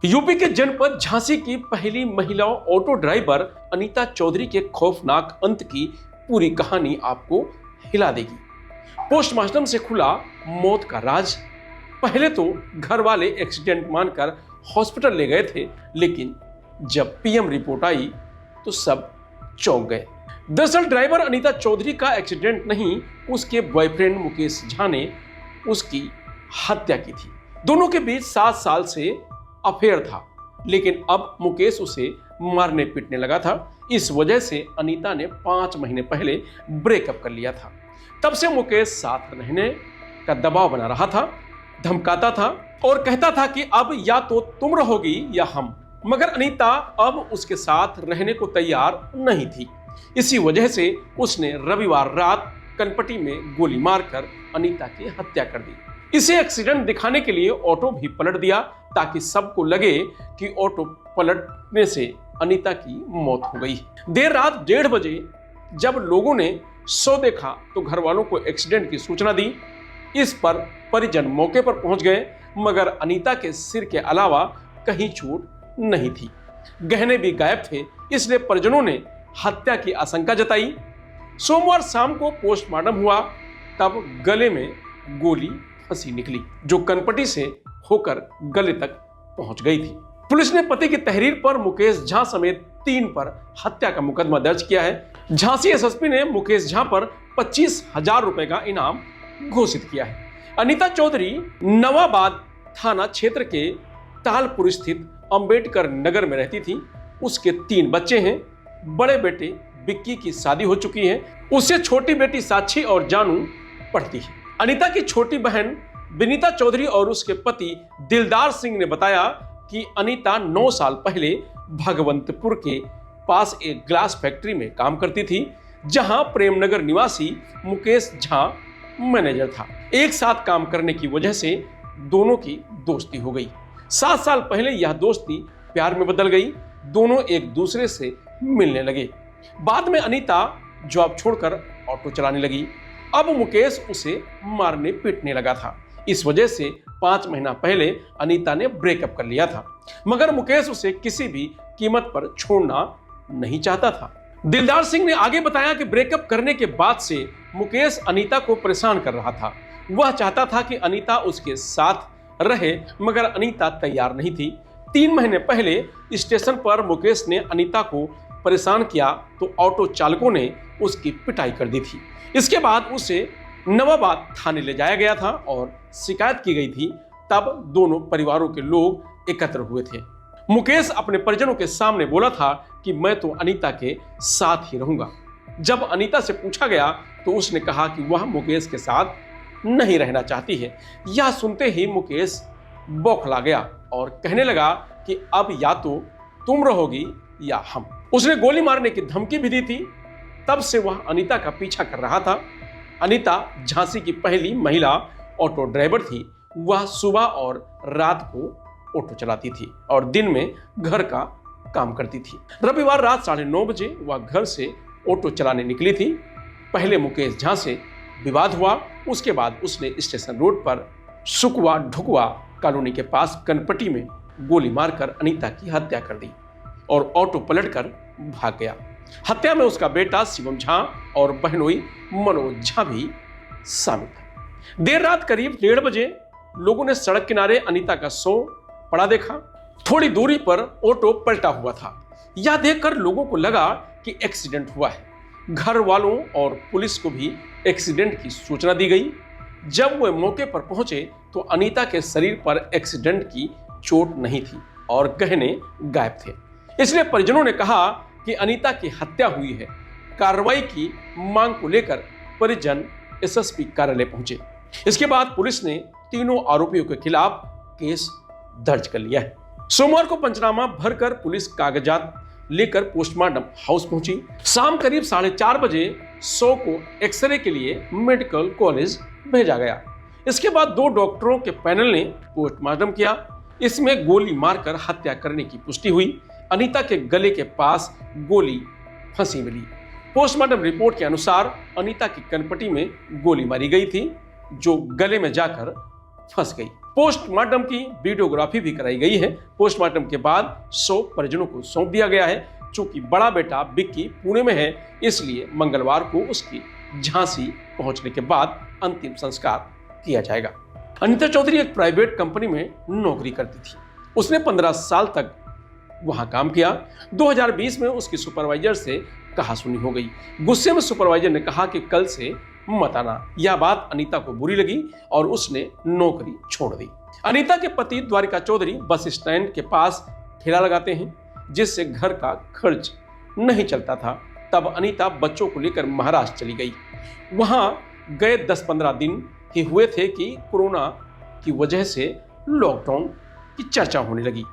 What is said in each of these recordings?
UP के जनपद झांसी की पहली महिला ऑटो ड्राइवर अनीता चौधरी के खौफनाक अंत की पूरी कहानी आपको हिला देगी। पोस्टमार्टम से खुला मौत का राज। पहले तो घर वाले एक्सीडेंट मानकर हॉस्पिटल ले गए थे, लेकिन जब पीएम रिपोर्ट आई तो सब चौंक गए। दरअसल ड्राइवर अनीता चौधरी का एक्सीडेंट नहीं, उसके बॉयफ्रेंड मुकेश झा ने उसकी हत्या की थी। दोनों के बीच 7 साल से अफेयर था, लेकिन अब मुकेश उसे मारने पीटने लगा था। इस वजह से अनीता ने 5 महीने पहले ब्रेकअप कर लिया था। तब से मुकेश साथ रहने का दबाव बना रहा था, धमकाता था और कहता था कि अब या तो तुम रहोगी या हम। मगर अनीता अब उसके साथ रहने को तैयार नहीं थी। इसी वजह से उसने रविवार रात कनपटी में गोली मारकर अनीता की हत्या कर दी। इसे एक्सीडेंट दिखाने के लिए ऑटो भी पलट दिया, ताकि सबको लगे कि ऑटो पलटने से अनीता की मौत हो गई। देर रात 1:30 बजे जब लोगों ने शव देखा तो घर वालों को एक्सीडेंट की सूचना दी। इस पर परिजन मौके पर पहुंच गए, मगर अनीता के सिर के अलावा कहीं चोट नहीं थी। गहने भी गायब थे, इसलिए परिजनों ने हत्या की आशंका जताई। सोमवार शाम को पोस्टमार्टम हुआ, तब गले में गोली फंसी निकली, जो कनपटी से होकर गले तक पहुंच गई थी। पुलिस ने पति की तहरीर पर मुकेश झा समेत 3 पर हत्या का मुकदमा दर्ज किया है। झांसी एसएसपी ने मुकेश झा पर 25,000 रुपए का इनाम घोषित किया है। अनीता चौधरी नवाबाद थाना क्षेत्र के तालपुर स्थित अंबेडकर नगर में रहती थी। उसके 3 बच्चे हैं। बड़े बेटे विक्की की शादी हो चुकी है, उससे छोटी बेटी साक्षी और जानू पढ़ती है। अनीता की छोटी बहन विनीता चौधरी और उसके पति दिलदार सिंह ने बताया कि अनीता 9 साल पहले भगवंतपुर के पास एक ग्लास फैक्ट्री में काम करती थी, जहां प्रेमनगर निवासी मुकेश झा मैनेजर था। एक साथ काम करने की वजह से दोनों की दोस्ती हो गई। 7 साल पहले यह दोस्ती प्यार में बदल गई। दोनों एक दूसरे से मिलने लगे। बाद में अनीता जॉब छोड़कर ऑटो चलाने लगी। अब मुकेश उसे मारने पीटने लगा था। इस वजह से 5 महीना पहले अनीता ने ब्रेकअप कर लिया था, मगर मुकेश उसे किसी भी कीमत पर छोड़ना नहीं चाहता था। दिलदार सिंह ने आगे बताया कि ब्रेकअप करने के बाद से मुकेश अनीता को परेशान कर रहा था। वह चाहता था कि अनीता उसके साथ रहे, मगर अनीता तैयार नहीं थी। 3 महीने पहले स्टेशन पर मुकेश ने अनीता को परेशान किया तो ऑटो चालकों ने उसकी पिटाई कर दी थी। इसके बाद उसे नवाबाद थाने ले जाया गया था और शिकायत की गई थी। तब दोनों परिवारों के लोग एकत्र हुए थे। मुकेश अपने परिजनों के सामने बोला था कि मैं तो अनीता के साथ ही रहूंगा। जब अनीता से पूछा गया तो उसने कहा कि वह मुकेश के साथ नहीं रहना चाहती है। यह सुनते ही मुकेश बौखला गया और कहने लगा कि अब या तो तुम रहोगी या हम। उसने गोली मारने की धमकी भी दी थी। तब से वह अनीता का पीछा कर रहा था। अनीता झांसी की पहली महिला ऑटो ड्राइवर थी। वह सुबह और रात को ऑटो चलाती थी और दिन में घर का काम करती थी। रविवार रात 9:30 बजे वह घर से ऑटो चलाने निकली थी। पहले मुकेश झा से विवाद हुआ। उसके बाद उसने स्टेशन रोड पर सुकवा ढुकवा कॉलोनी के पास कनपटी में गोली मारकर अनीता की हत्या कर दी और ऑटो पलटकर भाग गया। हत्या में उसका बेटा शिवम झा और बहनोई मनोज झा भी शामिल था। देर रात करीब 1:30 बजे लोगों ने सड़क किनारे अनीता का शव पड़ा देखा। थोड़ी दूरी पर ऑटो पलटा हुआ था। यह देखकर लोगों को लगा कि एक्सीडेंट हुआ है। घर वालों और पुलिस को भी एक्सीडेंट की सूचना दी गई। जब वे मौके पर पहुंचे तो अनीता के शरीर पर एक्सीडेंट की चोट नहीं थी और गहने गायब थे। इसलिए परिजनों ने कहा कि अनीता की हत्या हुई है। कार्रवाई की मांग को लेकर परिजन एसएसपी कार्यालय पहुंचे। इसके बाद पुलिस ने तीनों आरोपियों के खिलाफ केस दर्ज कर लिया है। सोमवार को पंचनामा भरकर पुलिस कागजात लेकर पोस्टमार्टम हाउस पहुंची। शाम करीब 4:30 बजे शव को एक्सरे के लिए मेडिकल कॉलेज भेजा गया। इसके बाद 2 डॉक्टरों के पैनल ने पोस्टमार्टम किया। इसमें गोली मारकर हत्या करने की पुष्टि हुई। अनीता के गले के पास गोली फंसी मिली। पोस्टमार्टम रिपोर्ट के अनुसार अनीता की कनपटी में गोली मारी गई थी, जो गले में जाकर फंस गई। पोस्टमार्टम की वीडियोग्राफी भी कराई गई है। पोस्टमार्टम के बाद शव परिजनों को सौंप दिया गया है। चूंकि बड़ा बेटा विक्की पुणे में है, इसलिए मंगलवार को उसकी झांसी पहुंचने के बाद अंतिम संस्कार किया जाएगा। अनीता चौधरी एक प्राइवेट कंपनी में नौकरी करती थी। उसने 15 साल तक वहां काम किया। 2020 में उसकी सुपरवाइजर से कहासुनी हो गई। गुस्से में सुपरवाइजर ने कहा कि कल से मत आना। यह बात अनीता को बुरी लगी और उसने नौकरी छोड़ दी। अनीता के पति द्वारिका चौधरी बस स्टैंड के पास ठेला लगाते हैं, जिससे घर का खर्च नहीं चलता था। तब अनीता बच्चों को लेकर महाराष्ट्र चली गई। वहां गए 10-15 दिन ही हुए थे कि कोरोना की वजह से लॉकडाउन की चर्चा होने लगी।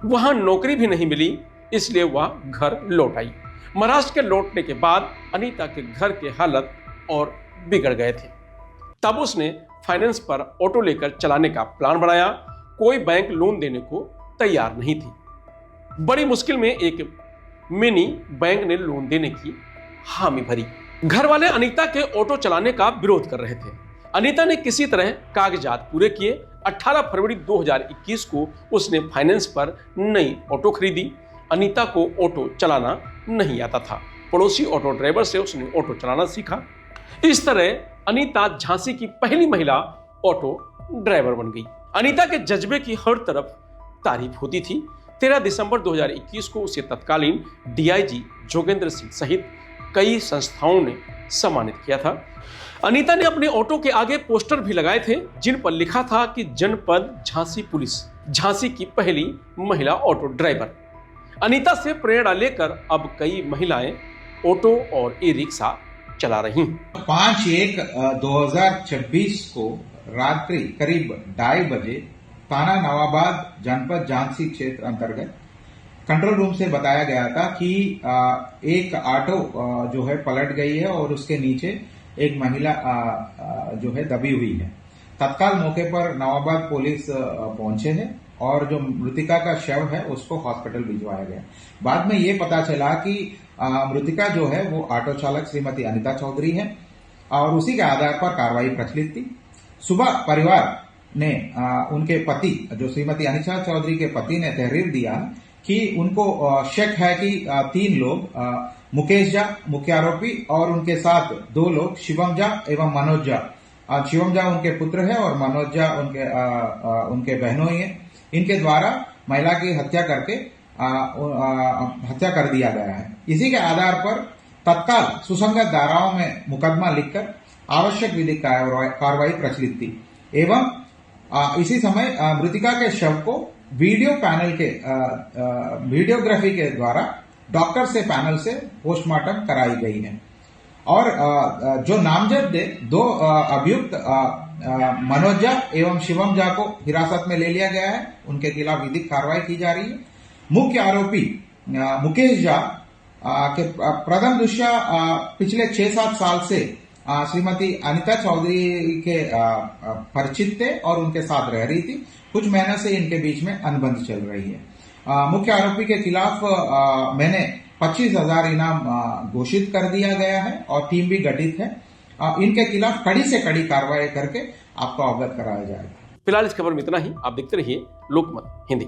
वहां नौकरी भी नहीं मिली, इसलिए वह घर लौट आई। महाराष्ट्र के लौटने के बाद अनीता के घर के हालत और बिगड़ गए थे। तब उसने फाइनेंस पर ऑटो लेकर चलाने का प्लान बनाया। कोई बैंक लोन देने को तैयार नहीं थी। बड़ी मुश्किल में एक मिनी बैंक ने लोन देने की हामी भरी। घर वाले अनीता के ऑटो चलाने का विरोध कर रहे थे। अनीता ने किसी तरह कागजात पूरे किए। 18 फरवरी 2021 को उसने फाइनेंस पर नई ऑटो खरीदी। अनीता को ऑटो चलाना नहीं आता था। पड़ोसी ऑटो ड्राइवर से उसने ऑटो चलाना सीखा। इस तरह अनीता झांसी की पहली महिला ऑटो ड्राइवर बन गई। अनीता के जज्बे की हर तरफ तारीफ होती थी। 13 दिसंबर 2021 को उसे तत्कालीन डीआईजी जोगेंद्र सिंह सहित कई संस्थाओं ने सम्मानित किया था। अनीता ने अपने ऑटो के आगे पोस्टर भी लगाए थे, जिन पर लिखा था कि जनपद झांसी पुलिस, झांसी की पहली महिला ऑटो ड्राइवर। अनीता से प्रेरणा लेकर अब कई महिलाएं ऑटो और ई रिक्शा चला रही। 5/1/2026 को रात्रि करीब 2:30 बजे थाना नवाबाद जनपद झांसी क्षेत्र अंतर्गत कंट्रोल रूम से बताया गया था कि एक ऑटो जो है पलट गई है और उसके नीचे एक महिला जो है दबी हुई है। तत्काल मौके पर नवाबाद पुलिस पहुंचे हैं और जो मृतिका का शव है उसको हॉस्पिटल भिजवाया गया। बाद में ये पता चला कि मृतिका जो है वो ऑटो चालक श्रीमती अनीता चौधरी है और उसी के आधार पर कार्रवाई प्रचलित थी। सुबह परिवार ने उनके पति जो श्रीमती अनीता चौधरी के पति ने तहरीर दिया कि उनको शक है कि 3 लोग मुकेश झा मुख्य आरोपी और उनके साथ 2 लोग शिवम झा एवं मनोज झा, शिवम झा उनके पुत्र है और मनोज झा उनके बहनोई है, इनके द्वारा महिला की हत्या करके हत्या कर दिया गया है। इसी के आधार पर तत्काल सुसंगत धाराओं में मुकदमा लिखकर आवश्यक विधिक कार्रवाई प्रचलित थी एवं इसी समय मृतिका के शव को वीडियो पैनल के वीडियोग्राफी के द्वारा डॉक्टर से पैनल से पोस्टमार्टम कराई गई है और जो नामजद 2 अभियुक्त मनोज झा एवं शिवम झा को हिरासत में ले लिया गया है। उनके खिलाफ विधिक कार्रवाई की जा रही है। मुख्य आरोपी मुकेश झा के प्रथम दृष्टया पिछले 6-7 साल से श्रीमती अनीता चौधरी के परिचित थे और उनके साथ रह रही थी। कुछ महीने से इनके बीच में अनबन चल रही है। मुख्य आरोपी के खिलाफ मैंने 25,000 इनाम घोषित कर दिया गया है और टीम भी गठित है। इनके खिलाफ कड़ी से कड़ी कार्रवाई करके आपको अवगत कराया जाएगा। फिलहाल इस खबर में इतना ही। आप देखते रहिए लोकमत हिंदी।